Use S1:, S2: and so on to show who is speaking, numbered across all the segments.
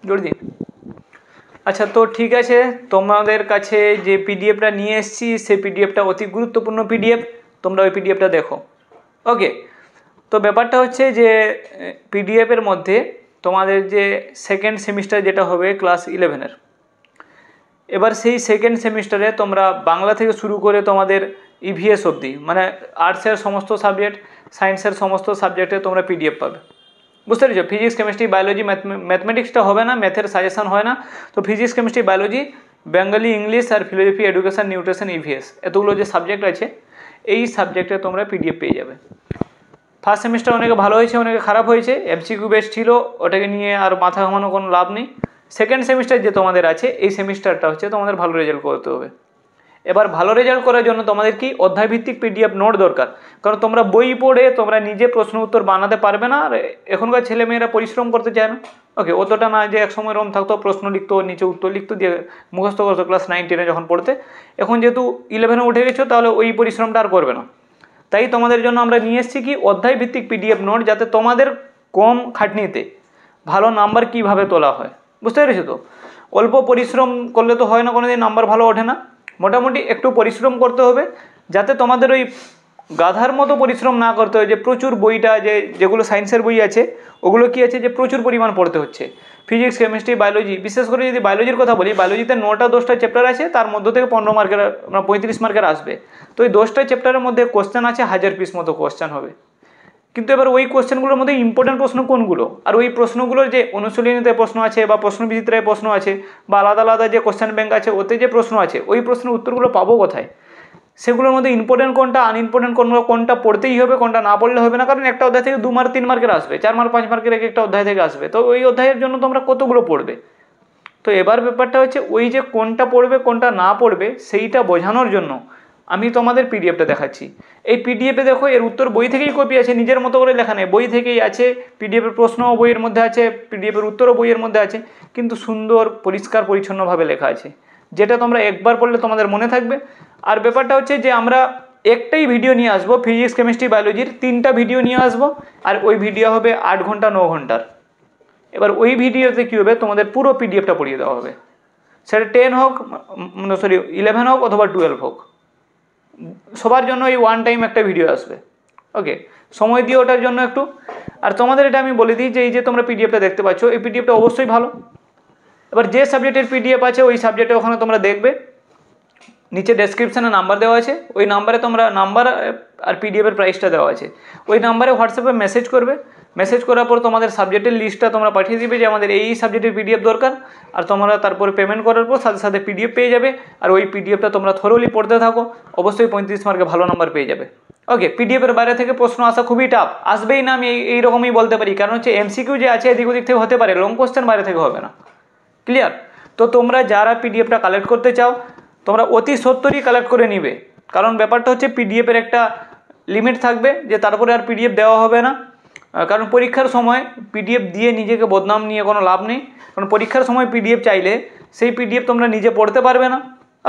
S1: জোর দিন। আচ্ছা, তো ঠিক আছে, তোমাদের কাছে যে পিডিএফটা নিয়ে এসেছি সেই পিডিএফটা অতি গুরুত্বপূর্ণ পিডিএফ, তোমরা ওই পিডিএফটা দেখো। ওকে, তো ব্যাপারটা হচ্ছে যে পিডিএফের মধ্যে তোমাদের যে সেকেন্ড সেমিস্টার যেটা হবে ক্লাস 11-এর, এবার সেই সেকেন্ড সেমিস্টারে তোমরা বাংলা থেকে শুরু করে তোমাদের ইভিএস অবধি, মানে আর্টসের সমস্ত সাবজেক্ট, সায়েন্সের সমস্ত সাবজেক্টে তোমরা পিডিএফ পাবে। বুঝতে পেরেছো? ফিজিক্স, কেমিস্ট্রি, বায়োলজি, ম্যাথমেটিক্সটা হবে না, ম্যাথের সাজেশন হয় না। তো physics, chemistry, biology, Bengali, English আর ফিলোসফি, এডুকেশন, নিউট্রিশন, ইভিএস, এতগুলো যে সাবজেক্ট আছে এই সাবজেক্টে তোমরা পিডিএফ পেয়ে যাবে। ফার্স্ট সেমিস্টার অনেকে ভালো হয়েছে, অনেকে খারাপ হয়েছে, এমসিকিউ বেস ছিল, ওটাকে নিয়ে আর মাথা ঘামানো কোনো লাভ নেই। সেকেন্ড সেমিস্টার যে তোমাদের আছে এই সেমিস্টারটা হচ্ছে তোমাদের ভালো রেজাল্ট করতে হবে। এবার ভালো রেজাল্ট করার জন্য তোমাদের কি অধ্যায়ভিত্তিক পিডিএফ নোট দরকার, কারণ তোমরা বই পড়ে তোমরা নিজে প্রশ্ন উত্তর বানাতে পারবে না। আর এখনকার ছেলেমেয়েরা পরিশ্রম করতে চায় না। ওকে, অতটা না যে এক সময় রম থাকতো প্রশ্ন লিখতো, নিচে উত্তর লিখতো, দিয়ে মুখস্থ করতো ক্লাস 9-10-এ যখন পড়তে। এখন যেহেতু 11-এ উঠে গেছো, তাহলে ওই পরিশ্রমটা আর করবে না। তাই তোমাদের জন্য আমরা নিয়ে এসেছি কি অধ্যায়ভিত্তিক পিডিএফ নোট, যাতে তোমাদের কম খাটনিতে ভালো নাম্বার কিভাবে তোলা হয়। বুঝতে পেরেছো? তো অল্প পরিশ্রম করলে তো হয় না, কোনোদিন নাম্বার ভালো ওঠে না। মোটামুটি একটু পরিশ্রম করতে হবে, যাতে তোমাদের ওই গাধার মতো পরিশ্রম না করতে হয় যে প্রচুর বইটা, যেগুলো সায়েন্সের বই আছে ওগুলো কি আছে যে প্রচুর পরিমাণ পড়তে হচ্ছে। ফিজিক্স, কেমিস্ট্রি, বায়োলজি, বিশেষ করে যদি বায়োলজির কথা বলি, বায়োলজিতে 9টা-10টা চ্যাপ্টার আছে, তার মধ্য থেকে 15 মার্কের, 35 মার্কের আসবে। তো ওই 10টা চ্যাপ্টারের মধ্যে কোশ্চেন আছে 1000 পিস মতো কোশ্চেন হবে। কিন্তু এবার ওই কোশ্চেনগুলোর মধ্যে ইম্পর্টেন্ট প্রশ্ন কোনগুলো, আর ওই প্রশ্নগুলোর যে অনুশীলনীতে প্রশ্ন আছে বা প্রশ্নবিচিত্রায় প্রশ্ন আছে বা আলাদা আলাদা যে কোশ্চেন ব্যাংক আছে ওতে যে প্রশ্ন আছে, ওই প্রশ্নের উত্তরগুলো পাবো কোথায়? সেগুলোর মধ্যে ইম্পর্টেন্ট কোনটা, আনইম্পর্টেন্ট কোনটা পড়তেই হবে, কোনটা না পড়লে হবে না। কারণ একটা অধ্যায় থেকে 2 মার্ক 3 মার্কের আসবে, 4 মার্ক 5 মার্কের একটা অধ্যায় থেকে আসবে। তো ওই অধ্যায়ের জন্য তোমরা কতগুলো পড়বে? তো এবার ব্যাপারটা হচ্ছে ওই যে কোনটা পড়বে কোনটা না পড়বে সেইটা বোঝানোর জন্য আমি তোমাদের পিডিএফটা দেখাচ্ছি। এই পিডিএফে দেখো, এর উত্তর বই থেকেই কপি আছে, নিজের মতো করে লেখা নেই, বই থেকেই আছে। পিডিএফের প্রশ্নও বইয়ের মধ্যে আছে, পিডিএফের উত্তরও বইয়ের মধ্যে আছে, কিন্তু সুন্দর পরিষ্কার পরিচ্ছন্নভাবে লেখা আছে, যেটা তোমরা একবার পড়লে তোমাদের মনে থাকবে। আর ব্যাপারটা হচ্ছে যে আমরা একটাই ভিডিও নিয়ে আসবো, ফিজিক্স, কেমিস্ট্রি, বায়োলজির 3টা ভিডিও নিয়ে আসবো, আর ওই ভিডিও হবে 8 ঘন্টা 9 ঘন্টার। এবার ওই ভিডিওতে কী হবে, তোমাদের পুরো পিডিএফটা পড়িয়ে দেওয়া হবে। সেটা 10 হোক, 11 হোক অথবা 12 হোক, সবার জন্য এই ওয়ান টাইম একটা ভিডিও আসবে। ওকে, সময় দিয়ে ওটার জন্য একটু। আর তোমাদের এটা আমি বলে দিই যে এই যে তোমরা পিডিএফটা দেখতে পাচ্ছ, এই পিডিএফটা অবশ্যই ভালো। এবার যে সাবজেক্টের পিডিএফ আছে ওই সাবজেক্টে ওখানে তোমরা দেখবে নিচে ডেসক্রিপশানে নাম্বার দেওয়া আছে, ওই নাম্বারে তোমরা নাম্বার আর পিডিএফের প্রাইসটা দেওয়া আছে, ওই নাম্বারে হোয়াটসঅ্যাপে মেসেজ করবে। মেসেজ করার পর তোমাদের সাবজেক্টের লিস্টটা তোমরা পাঠিয়ে দিবে যে আমাদের এই সাবজেক্টের পিডিএফ দরকার, আর তোমরা তারপরে পেমেন্ট করার পর সাথে সাথে পিডিএফ পেয়ে যাবে। আর ওই পিডিএফটা তোমরা থরোলি পড়তে থাকো, অবশ্যই 35 মার্কে ভালো নাম্বার পেয়ে যাবে। ওকে, পিডিএফের বাইরে থেকে প্রশ্ন আসা খুবই টাফ, আসবেই না, আমি এইরকমই বলতে পারি। কারণ হচ্ছে এমসিকিউ যে আছে এদিক ওদিক থেকে হতে পারে, লং কোশ্চেন বাইরে থেকে হবে না। ক্লিয়ার? তো তোমরা যারা পিডিএফটা কালেক্ট করতে চাও তোমরা অতি সত্বরই কালেক্ট করে নিবে, কারণ ব্যাপারটা হচ্ছে পিডিএফের একটা লিমিট থাকবে, যে তারপরে আর পিডিএফ দেওয়া হবে না। কারণ পরীক্ষার সময় পিডিএফ দিয়ে নিজেকে বদনাম নিয়ে কোনো লাভ নেই, কারণ পরীক্ষার সময় পিডিএফ চাইলে সেই পিডিএফ তোমরা নিজে পড়তে পারবে না।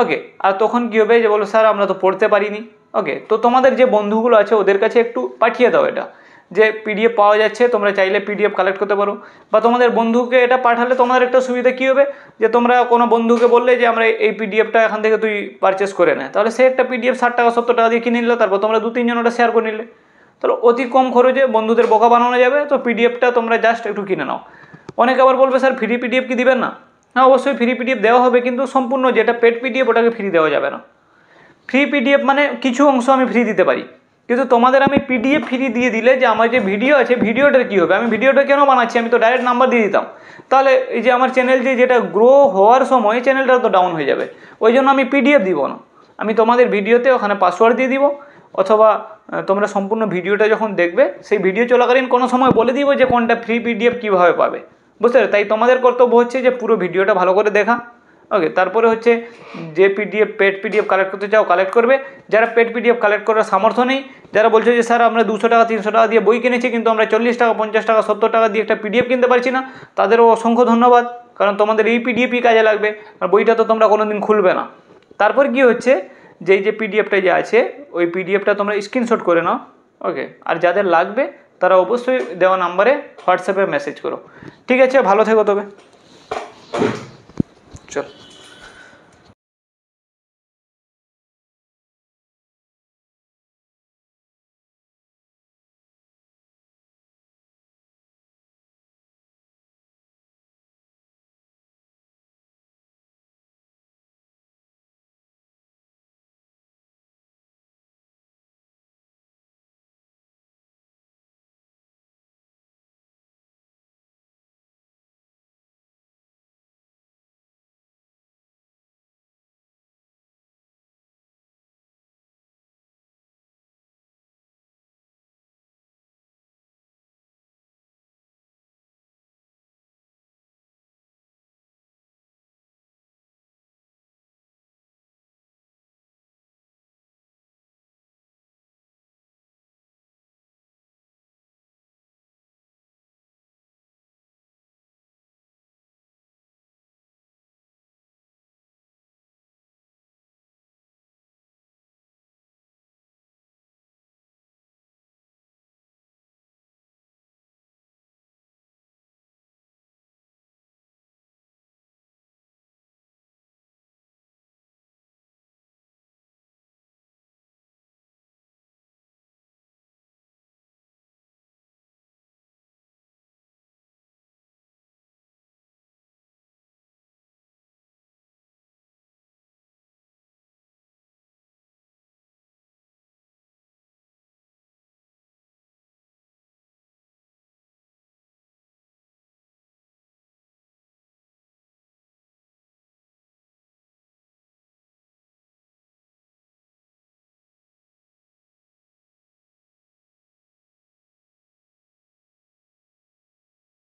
S1: ওকে, আর তখন কী হবে যে বলো স্যার আমরা তো পড়তে পারিনি। ওকে, তো তোমাদের যে বন্ধুগুলো আছে ওদের কাছে একটু পাঠিয়ে দাও এটা, যে পিডিএফ পাওয়া যাচ্ছে, তোমরা চাইলে পিডিএফ কালেক্ট করতে পারো। বা তোমাদের বন্ধুকে এটা পাঠালে তোমাদের একটা সুবিধা কী হবে, যে তোমরা কোনো বন্ধুকে বললে যে আমরা এই পিডিএফটা এখান থেকে তুই পারচেস করে নে, তাহলে সে একটা পিডিএফ 60 টাকা 70 টাকা দিয়ে কিনে নিল, তারপর তোমরা 2-3 জন ওটা শেয়ার করে নিলে, তাহলে অতি কম খরচে বন্ধুদের বোকা বানানো যাবে। তো পিডিএফটা তোমরা জাস্ট একটু কিনে নাও। অনেকে আবার বলবে স্যার ফ্রি পিডিএফ কি দিবেন না? হ্যাঁ, অবশ্যই ফ্রি পিডিএফ দেওয়া হবে, কিন্তু সম্পূর্ণ যেটা পেড পিডিএফ ওটাকে ফ্রি দেওয়া যাবে না। ফ্রি পিডিএফ মানে কিছু অংশ আমি ফ্রি দিতে পারি, কিন্তু তোমাদের আমি পিডিএফ ফ্রি দিয়ে দিলে যে আমার যে ভিডিও আছে ভিডিওটার কী হবে, আমি ভিডিওটা কেন বানাচ্ছি, আমি তো ডাইরেক্ট নাম্বার দিয়ে দিতাম, তাহলে এই যে আমার চ্যানেল যেটা গ্রো হওয়ার সময় চ্যানেলটা তো ডাউন হয়ে যাবে। ওই জন্য আমি পিডিএফ দিব না, আমি তোমাদের ভিডিওতে ওখানে পাসওয়ার্ড দিয়ে দিব, অথবা তোমরা সম্পূর্ণ ভিডিওটা যখন দেখবে সেই ভিডিও চলাকালীন কোনো সময় বলে দিব যে কোনটা ফ্রি পিডিএফ কীভাবে পাবে। বুঝতে পারো? তাই তোমাদের কর্তব্য হচ্ছে যে পুরো ভিডিওটা ভালো করে দেখা। ওকে, তারপরে হচ্ছে যে পিডিএফ পেড পিডিএফ কালেক্ট করতে চাও কালেক্ট করবে। যারা পেড পিডিএফ কালেক্ট করার সামর্থ্য নেই, যারা বলছো যে স্যার আমরা 200 টাকা 300 টাকা দিয়ে বই কিনেছি, কিন্তু আমরা 40 টাকা 50 টাকা 70 টাকা দিয়ে একটা পিডিএফ কিনতে পারছি না, তাদেরও অসংখ্য ধন্যবাদ, কারণ তোমাদের এই পিডিএফই কাজে লাগবে, আর বইটা তো তোমরা কোনো দিন খুলবে না। তারপর কি হচ্ছে, যে এই যে পিডিএফটা যে আছে ওই পিডিএফটা তোমরা স্ক্রিনশট করে নাও। ওকে, আর যাদের লাগবে তারা অবশ্যই দেওয়া নাম্বারে হোয়াটসঅ্যাপে মেসেজ করো। ঠিক আছে, ভালো থেকো তবে। চল।